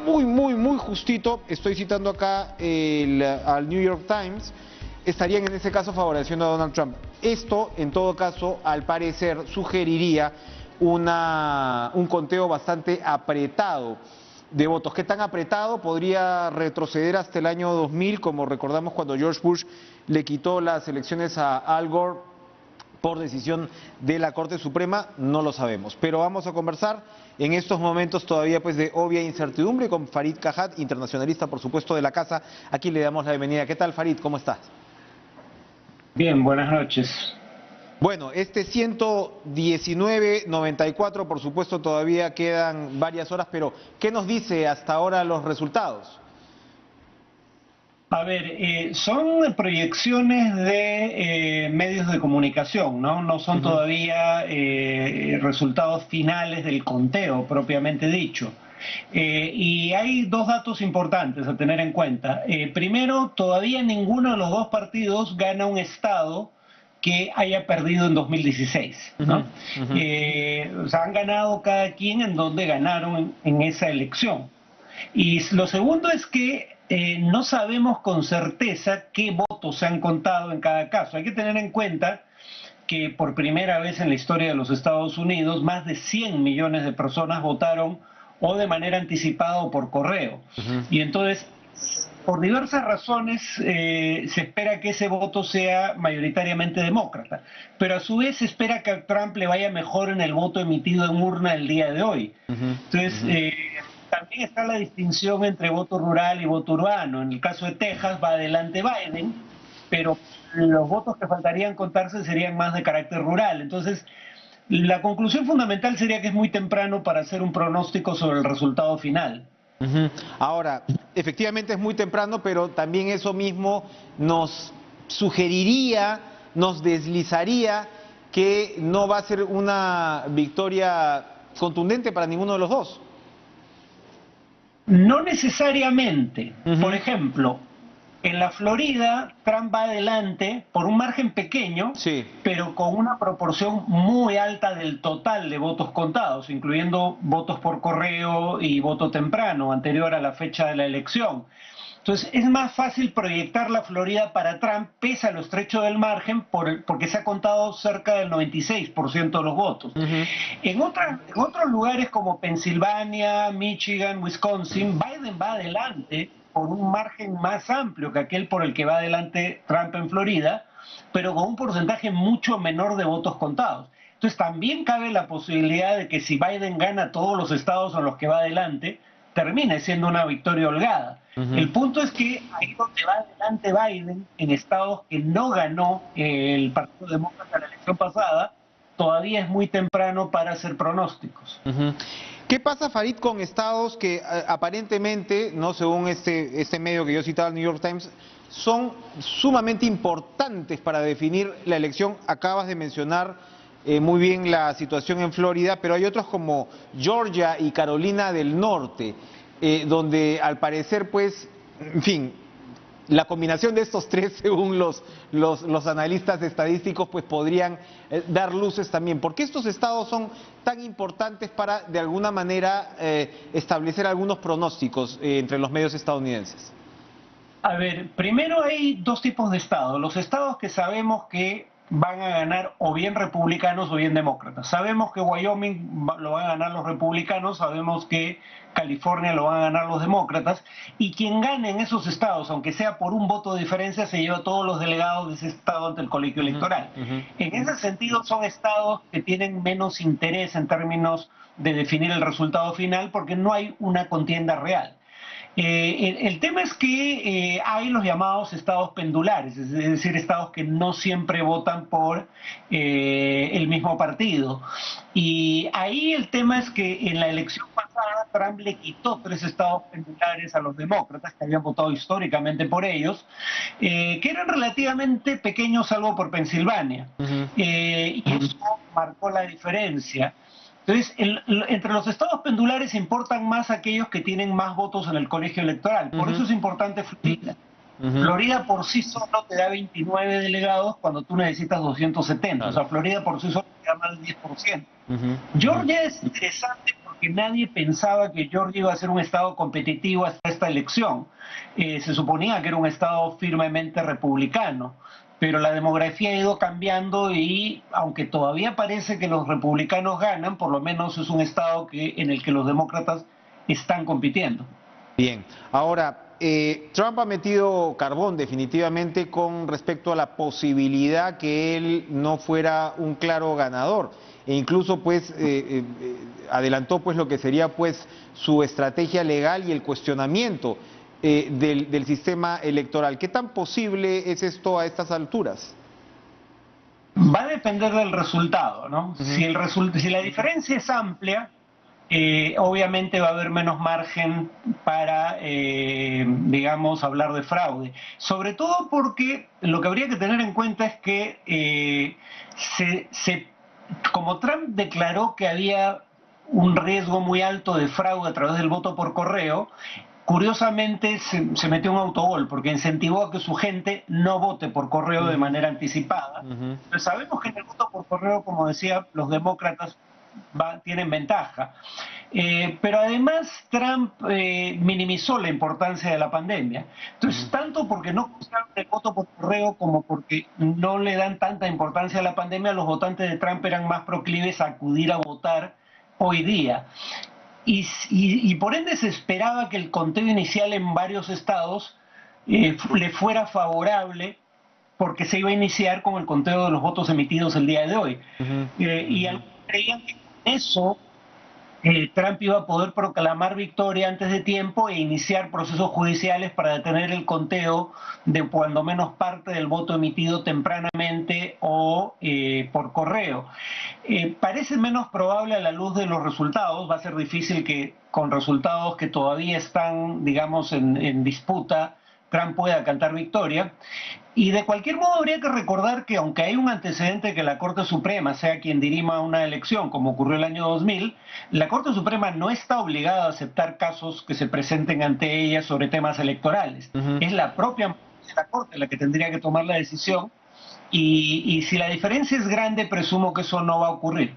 muy justito, estoy citando acá al New York Times, estarían en ese caso favoreciendo a Donald Trump. Esto, en todo caso, al parecer, sugeriría un conteo bastante apretado de votos. ¿Qué tan apretado? Podría retroceder hasta el año 2000, como recordamos cuando George Bush le quitó las elecciones a Al Gore por decisión de la Corte Suprema, no lo sabemos. Pero vamos a conversar en estos momentos todavía pues de obvia incertidumbre con Farid Cajat, internacionalista por supuesto de la casa. Aquí le damos la bienvenida. ¿Qué tal, Farid? ¿Cómo estás? Bien, buenas noches. Bueno, este 119-94, por supuesto, todavía quedan varias horas, pero ¿qué nos dice hasta ahora los resultados? A ver, son proyecciones de medios de comunicación, ¿no? No son todavía resultados finales del conteo propiamente dicho. Y hay dos datos importantes a tener en cuenta. Primero, todavía ninguno de los dos partidos gana un estado que haya perdido en 2016, ¿no? O sea, han ganado cada quien en donde ganaron en esa elección. Y lo segundo es que no sabemos con certeza qué votos se han contado en cada caso. Hay que tener en cuenta que por primera vez en la historia de los Estados Unidos, más de 100 millones de personas votaron o de manera anticipada o por correo. Y entonces, por diversas razones, se espera que ese voto sea mayoritariamente demócrata, pero a su vez se espera que a Trump le vaya mejor en el voto emitido en urna el día de hoy. Entonces, también está la distinción entre voto rural y voto urbano. En el caso de Texas va adelante Biden, pero los votos que faltarían contarse serían más de carácter rural. Entonces, la conclusión fundamental sería que es muy temprano para hacer un pronóstico sobre el resultado final. Ahora, efectivamente es muy temprano, pero también eso mismo nos sugeriría, nos deslizaría que no va a ser una victoria contundente para ninguno de los dos. No necesariamente. Por ejemplo, en la Florida, Trump va adelante por un margen pequeño, sí, pero con una proporción muy alta del total de votos contados, incluyendo votos por correo y voto temprano, anterior a la fecha de la elección. Entonces, es más fácil proyectar la Florida para Trump, pese a lo estrecho del margen, porque se ha contado cerca del 96% de los votos. En otros lugares como Pensilvania, Michigan, Wisconsin, Biden va adelante por un margen más amplio que aquel por el que va adelante Trump en Florida, pero con un porcentaje mucho menor de votos contados. Entonces, también cabe la posibilidad de que si Biden gana todos los estados en los que va adelante, termine siendo una victoria holgada. El punto es que ahí donde va adelante Biden, en estados que no ganó el Partido Demócrata en la elección pasada, todavía es muy temprano para hacer pronósticos. ¿Qué pasa, Farid, con estados que aparentemente, no según este medio que yo citaba, el New York Times, son sumamente importantes para definir la elección? Acabas de mencionar muy bien la situación en Florida, pero hay otros como Georgia y Carolina del Norte, donde al parecer, pues, en fin, la combinación de estos tres, según los analistas estadísticos, pues podrían dar luces también. ¿Por qué estos estados son tan importantes para, de alguna manera, establecer algunos pronósticos entre los medios estadounidenses? A ver, primero hay dos tipos de estados. Los estados que sabemos que van a ganar o bien republicanos o bien demócratas. Sabemos que Wyoming lo van a ganar los republicanos, sabemos que California lo van a ganar los demócratas, y quien gane en esos estados, aunque sea por un voto de diferencia, se lleva todos los delegados de ese estado ante el colegio electoral. En ese sentido son estados que tienen menos interés en términos de definir el resultado final porque no hay una contienda real. El tema es que hay los llamados estados pendulares, es decir, estados que no siempre votan por el mismo partido. Y ahí el tema es que en la elección pasada Trump le quitó 3 estados pendulares a los demócratas, que habían votado históricamente por ellos, que eran relativamente pequeños, salvo por Pensilvania. Y eso marcó la diferencia. Entonces, entre los estados pendulares importan más aquellos que tienen más votos en el colegio electoral. Por eso es importante Florida. Florida por sí solo te da 29 delegados cuando tú necesitas 270. O sea, Florida por sí solo te da más del 10%. Georgia es interesante porque porque nadie pensaba que Georgia iba a ser un estado competitivo hasta esta elección. Se suponía que era un estado firmemente republicano, pero la demografía ha ido cambiando y aunque todavía parece que los republicanos ganan, por lo menos es un estado en el que los demócratas están compitiendo. Bien, ahora, Trump ha metido carbón definitivamente con respecto a la posibilidad que él no fuera un claro ganador e incluso pues adelantó pues lo que sería pues su estrategia legal y el cuestionamiento del sistema electoral. ¿Qué tan posible es esto a estas alturas? Va a depender del resultado, ¿no? Si la diferencia es amplia, obviamente va a haber menos margen para, digamos, hablar de fraude. Sobre todo porque lo que habría que tener en cuenta es que como Trump declaró que había un riesgo muy alto de fraude a través del voto por correo, curiosamente se metió un autogol porque incentivó a que su gente no vote por correo de manera anticipada. Pero sabemos que en el voto por correo, como decía, los demócratas tienen ventaja. Pero además Trump minimizó la importancia de la pandemia. Entonces, tanto porque no usaron el voto por correo como porque no le dan tanta importancia a la pandemia, los votantes de Trump eran más proclives a acudir a votar hoy día. Y por ende se esperaba que el conteo inicial en varios estados le fuera favorable porque se iba a iniciar con el conteo de los votos emitidos el día de hoy. Y algunos creían que con eso Trump iba a poder proclamar victoria antes de tiempo e iniciar procesos judiciales para detener el conteo de cuando menos parte del voto emitido tempranamente o por correo. Parece menos probable a la luz de los resultados, va a ser difícil que con resultados que todavía están, digamos, en disputa, Trump pueda cantar victoria. Y de cualquier modo habría que recordar que aunque hay un antecedente que la Corte Suprema sea quien dirima una elección, como ocurrió el año 2000, la Corte Suprema no está obligada a aceptar casos que se presenten ante ella sobre temas electorales. Es la propia Corte la que tendría que tomar la decisión y si la diferencia es grande, presumo que eso no va a ocurrir.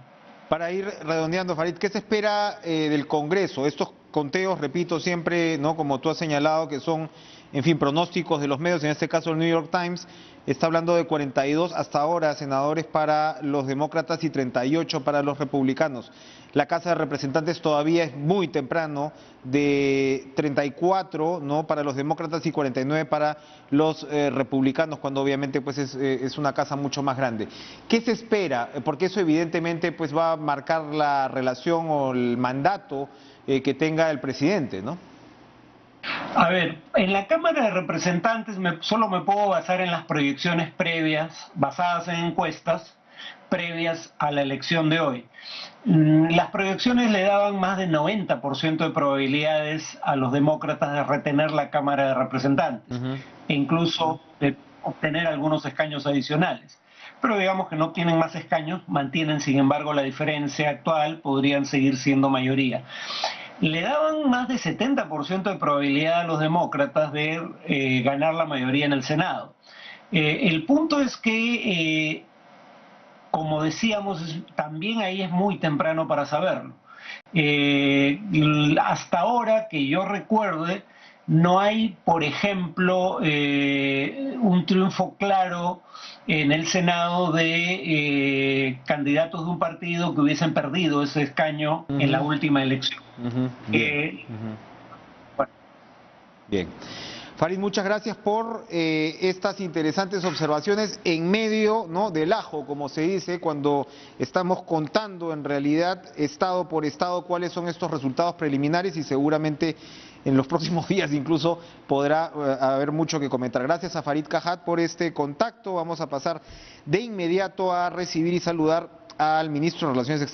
Para ir redondeando, Farid, ¿qué se espera del Congreso? Estos conteos, repito siempre, ¿no? Como tú has señalado, que son, en fin, pronósticos de los medios, en este caso el New York Times, está hablando de 42 hasta ahora senadores para los demócratas y 38 para los republicanos. La Casa de Representantes todavía es muy temprano, de 34, ¿no?, para los demócratas y 49 para los republicanos, cuando obviamente pues es una casa mucho más grande. ¿Qué se espera? Porque eso evidentemente pues va a marcar la relación o el mandato que tenga el presidente, ¿no? A ver, en la Cámara de Representantes solo me puedo basar en las proyecciones previas, basadas en encuestas previas a la elección de hoy. Las proyecciones le daban más del 90% de probabilidades a los demócratas de retener la Cámara de Representantes e incluso de obtener algunos escaños adicionales. Pero digamos que no tienen más escaños, mantienen sin embargo la diferencia actual, podrían seguir siendo mayoría. Le daban más de 70% de probabilidad a los demócratas de ganar la mayoría en el Senado. El punto es que, como decíamos, también ahí es muy temprano para saberlo. Hasta ahora, que yo recuerde, no hay, por ejemplo, un triunfo claro en el Senado de candidatos de un partido que hubiesen perdido ese escaño en la última elección. Bien. Bueno. Bien. Farid, muchas gracias por estas interesantes observaciones en medio, ¿no?, del ajo, como se dice, cuando estamos contando en realidad estado por estado cuáles son estos resultados preliminares y seguramente en los próximos días incluso podrá haber mucho que comentar. Gracias a Farid Cajat por este contacto. Vamos a pasar de inmediato a recibir y saludar al ministro de Relaciones Exteriores.